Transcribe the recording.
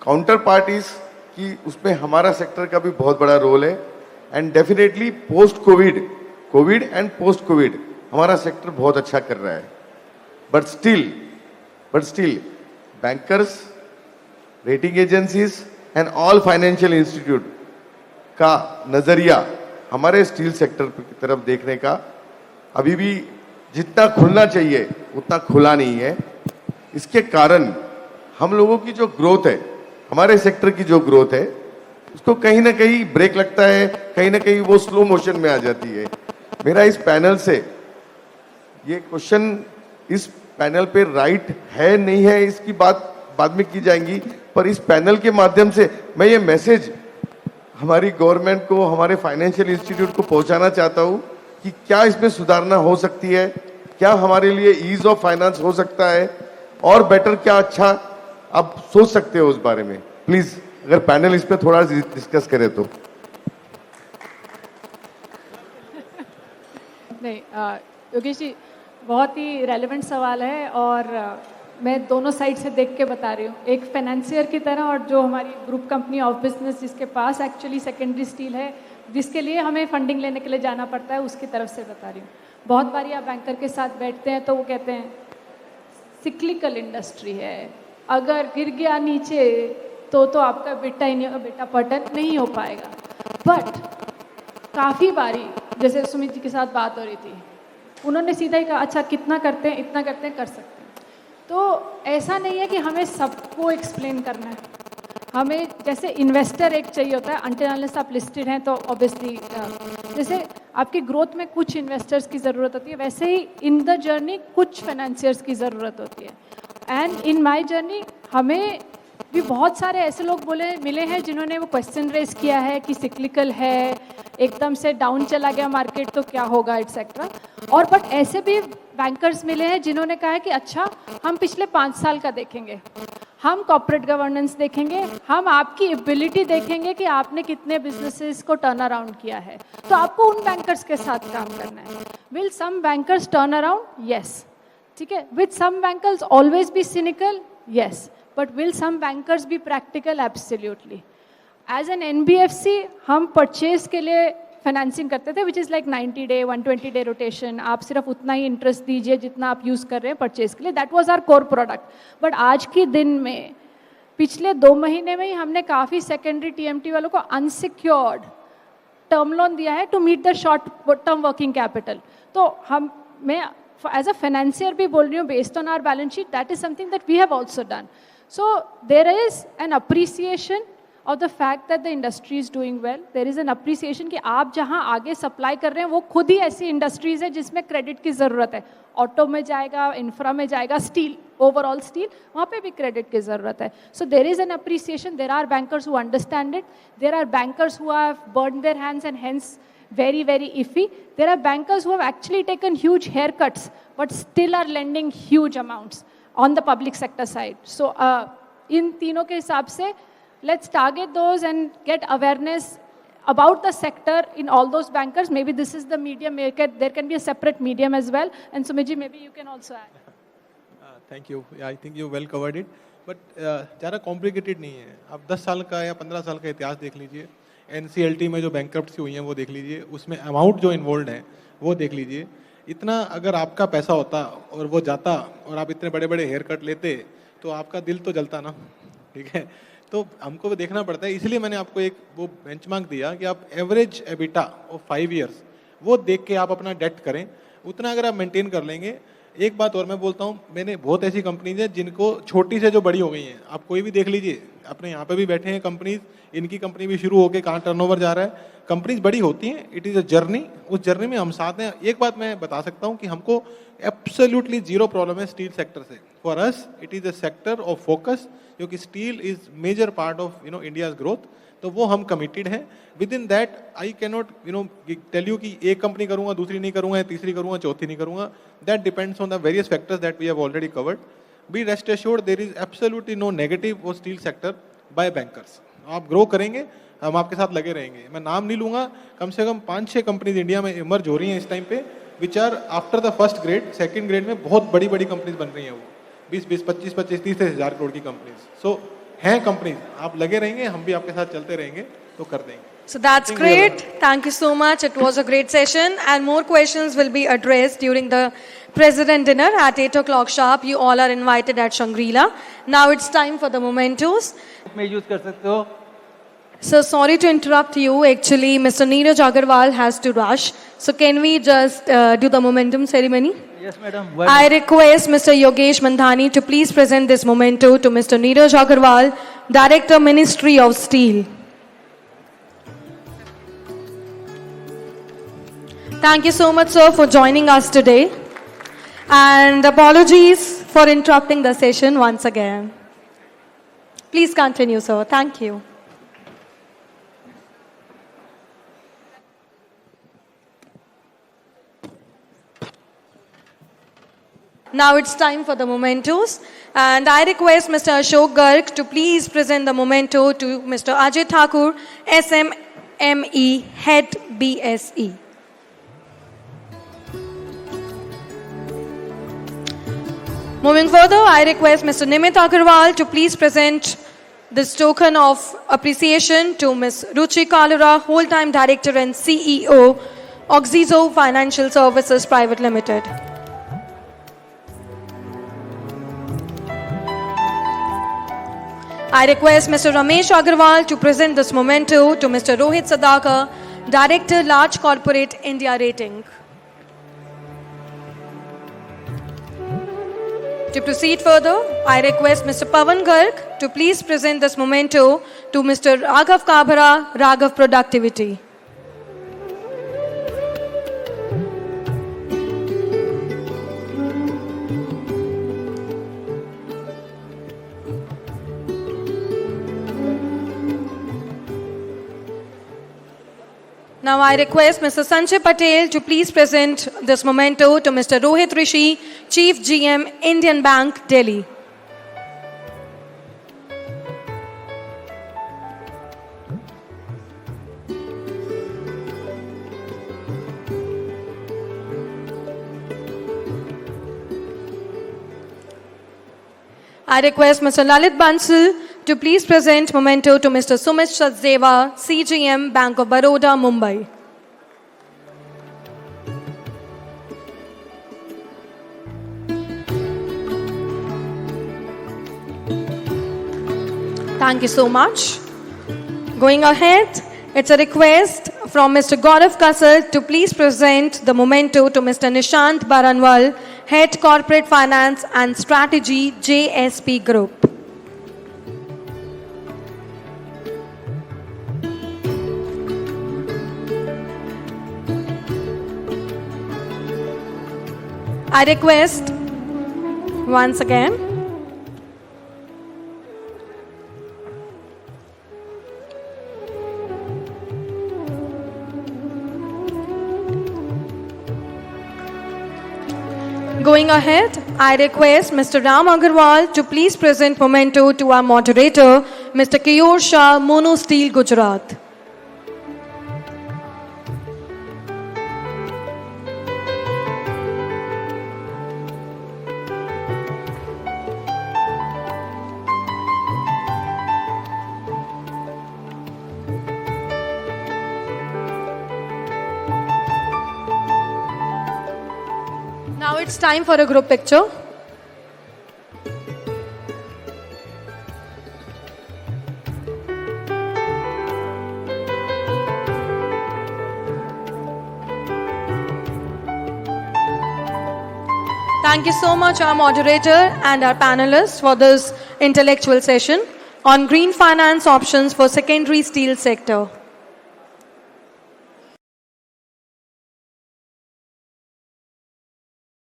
Counter parties की उसमें हमारा सेक्टर का भी बहुत बड़ा रोल है। And definitely post Covid and post Covid हमारा सेक्टर बहुत अच्छा कर रहा है। But still bankers, rating agencies and all financial institute का नजरिया हमारे स्टील सेक्टर की तरफ देखने का अभी भी जितना खुलना चाहिए उतना खुला नहीं है। इसके कारण हम लोगों की जो ग्रोथ है, हमारे सेक्टर की जो ग्रोथ है, उसको कहीं ना कहीं ब्रेक लगता है, कहीं ना कहीं वो स्लो मोशन में आ जाती है। मेरा इस पैनल से ये क्वेश्चन, इस पैनल पे राइट है नहीं है इसकी बात बाद में की जाएंगी, पर इस पैनल के माध्यम से मैं ये मैसेज हमारी गवर्नमेंट को, हमारे फाइनेंशियल इंस्टीट्यूट को पहुंचाना चाहता हूं कि क्या इसमें सुधारना हो सकती है, क्या हमारे लिए ईज ऑफ फाइनेंस हो सकता है, और बेटर क्या अच्छा आप सोच सकते हो उस बारे में। प्लीज अगर पैनल इस पे थोड़ा डिस्कस करे तो। नहीं योगेश जी, बहुत ही रेलेवेंट सवाल है और मैं दोनों साइड से देख के बता रही हूँ, एक फाइनेंसियर की तरह और जो हमारी ग्रुप कंपनी ऑफ बिजनेस जिसके पास एक्चुअली सेकेंडरी स्टील है, जिसके लिए हमें फंडिंग लेने के लिए जाना पड़ता है, उसकी तरफ से बता रही हूँ। बहुत बारी आप बैंकर के साथ बैठते हैं तो वो कहते हैं सिक्लिकल इंडस्ट्री है, अगर गिर गया नीचे तो आपका बेटा ही नहीं होगा, बेटा पटन नहीं हो पाएगा। बट काफ़ी बारी जैसे सुमित जी के साथ बात हो रही थी, उन्होंने सीधा ही कहा अच्छा कितना करते हैं, इतना करते हैं, कर सकते हैं। तो ऐसा नहीं है कि हमें सबको एक्सप्लेन करना है। हमें जैसे इन्वेस्टर एक चाहिए होता है, अनटिल अनलेस आप लिस्टेड हैं तो ऑब्वियसली जैसे आपकी ग्रोथ में कुछ इन्वेस्टर्स की ज़रूरत होती है, वैसे ही इन द जर्नी कुछ फाइनेंसियर्स की ज़रूरत होती है। एंड इन माई जर्नी हमें भी बहुत सारे ऐसे लोग मिले हैं जिन्होंने वो क्वेश्चन रेस किया है कि सिक्लिकल है, एकदम से डाउन चला गया मार्केट तो क्या होगा एटसेट्रा। और बट ऐसे भी बैंकर्स मिले हैं जिन्होंने कहा है कि अच्छा हम पिछले 5 साल का देखेंगे, हम कॉर्पोरेट गवर्नेंस देखेंगे, हम आपकी एबिलिटी देखेंगे कि आपने कितने बिजनेसेस को टर्न अराउंड किया है। तो आपको उन बैंकर्स के साथ काम करना है। Will some bankers turn around? Yes, ठीक है। Will some bankers always be cynical? Yes, but will some bankers be practical? Absolutely. As an NBFC हम परचेज के लिए फाइनेंसिंग करते थे, which is like 90 day 120 day rotation. आप सिर्फ उतना ही इंटरेस्ट दीजिए जितना आप यूज़ कर रहे हैं परचेज के लिए। That was our core product. But आज के दिन में पिछले 2 महीने में ही हमने काफ़ी सेकेंडरी TMT वालों को अनसिक्योर्ड टर्म लोन दिया है to meet the short term working capital. तो मैं एज अ फाइनेंसियर भी बोल रही हूँ, based on our balance sheet, that is something that we have also done. So there is an appreciation of the fact that the industry is doing well. There is an appreciation कि आप जहाँ आगे supply कर रहे हैं वो खुद ही ऐसी इंडस्ट्रीज है जिसमें क्रेडिट की ज़रूरत है। ऑटो में जाएगा, इंफ्रा में जाएगा, स्टील, ओवरऑल स्टील, वहाँ पे भी क्रेडिट की ज़रूरत है। So there is an appreciation. There are bankers who understand it, there are bankers who have burn their hands and hence very very iffy. There are bankers who have actually taken huge haircuts but still are lending huge amounts on the public sector side. So इन तीनों के हिसाब से let's target those and get awareness about the sector in all those bankers. Maybe this is the medium, there can be a separate medium as well. And Sumit ji, maybe you can also add. Thank you. Yeah, I think you well covered it. But ज़्यादा complicated नहीं है। आप 10 साल का या 15 साल का इतिहास देख लीजिए, NCLT में जो बैंकरप्सी हुई हैं वो देख लीजिए, उसमें अमाउंट जो इन्वॉल्व है वो देख लीजिए। इतना अगर आपका पैसा होता और वो जाता और आप इतने बड़े बड़े हेयर कट लेते तो आपका दिल तो जलता ना, ठीक है। तो हमको वो देखना पड़ता है, इसलिए मैंने आपको एक वो बेंचमार्क दिया कि आप एवरेज एबिटा ऑफ 5 ईयर्स वो देख के आप अपना डेट करें। उतना अगर आप मेंटेन कर लेंगे। एक बात और मैं बोलता हूँ, मैंने बहुत ऐसी कंपनीज है जिनको छोटी से जो बड़ी हो गई हैं, आप कोई भी देख लीजिए, अपने यहाँ पे भी बैठे हैं कंपनीज, इनकी कंपनी भी शुरू होकर कहाँ टर्नओवर जा रहा है। कंपनीज बड़ी होती हैं, इट इज़ अ जर्नी, उस जर्नी में हम साथ हैं। एक बात मैं बता सकता हूँ कि हमको एब्सोल्युटली जीरो प्रॉब्लम है स्टील सेक्टर से। For us it is a sector of focus, क्योंकि steel is major part of India's growth. तो वो हम कमिटेड हैं। Within that I can not tell you कि एक कंपनी करूंगा, दूसरी नहीं करूंगा, तीसरी करूंगा, चौथी नहीं करूंगा। That depends on the various factors that we have already covered. Be rest assured there is absolutely no negative for steel sector by bankers. आप ग्रो करेंगे, हम आपके साथ लगे रहेंगे। मैं नाम नहीं लूंगा, कम से कम 5-6 कंपनीज इंडिया में इमर्ज हो रही हैं इस टाइम पे, which are after the first grade, second grade में बहुत बड़ी बड़ी कंपनीज बन रही हैं। वो 20-20, 25-25, 30 हज़ार करोड़ की कंपनीज। सो हैं कंपनीज, आप लगे रहेंगे, हम भी आपके साथ चलते रहेंगे, तो कर देंगे. So that's great. Thank you so much. It was a great session, and more questions will be addressed during the President dinner at 8 o'clock sharp. You all are invited at Shangri-La. Now it's time for the mementos. में use कर सकते हो. So sorry to interrupt you. Actually, Mr. Neeraj Agarwal has to rush. So can we just do the momentum ceremony? Yes, madam. I request Mr. Yogesh Mandhani to please present this memento to Mr. Neeraj Agarwal, Director, Ministry of Steel. Thank you so much, sir, for joining us today. And apologies for interrupting the session once again. Please continue, sir. Thank you. Now it's time for the mementos, and I request Mr. Ashok Garg to please present the memento to Mr. Ajay Thakur, SMME Head BSE. Moving further, I request Mr. Nimit Agarwal to please present this token of appreciation to Ms. Ruchi Kalura, Whole-Time Director and CEO, Oxizo Financial Services Private Limited. I request Mr. Ramesh Agarwal to present this memento to Mr. Rohit Sadakar, Director, Large Corporate India Rating. To proceed further, I request Mr. Pavan Garg to please present this memento to Mr. Raghav Kabara, Raghav Productivity. Now I request Mr. Sanjay Patel to please present this memento to Mr. Rohit Rishi, Chief GM, Indian Bank, Delhi. I request Mr. Lalit Bansal to please present memento to Mr. Sumit Sachdeva, CGM, Bank of Baroda, Mumbai. Thank you so much. Going ahead, it's a request from Mr. Gaurav Kasar to please present the memento to Mr. Nishant Baranwal, Head Corporate Finance and Strategy, JSP Group. I request once again going ahead, I request Mr. Ram Agarwal to please present memento to our moderator, Mr. Kiyur Shah, Mono Steel, Gujarat. Now it's time for a group picture. Thank you so much, our moderator and our panelists, for this intellectual session on green finance options for secondary steel sector.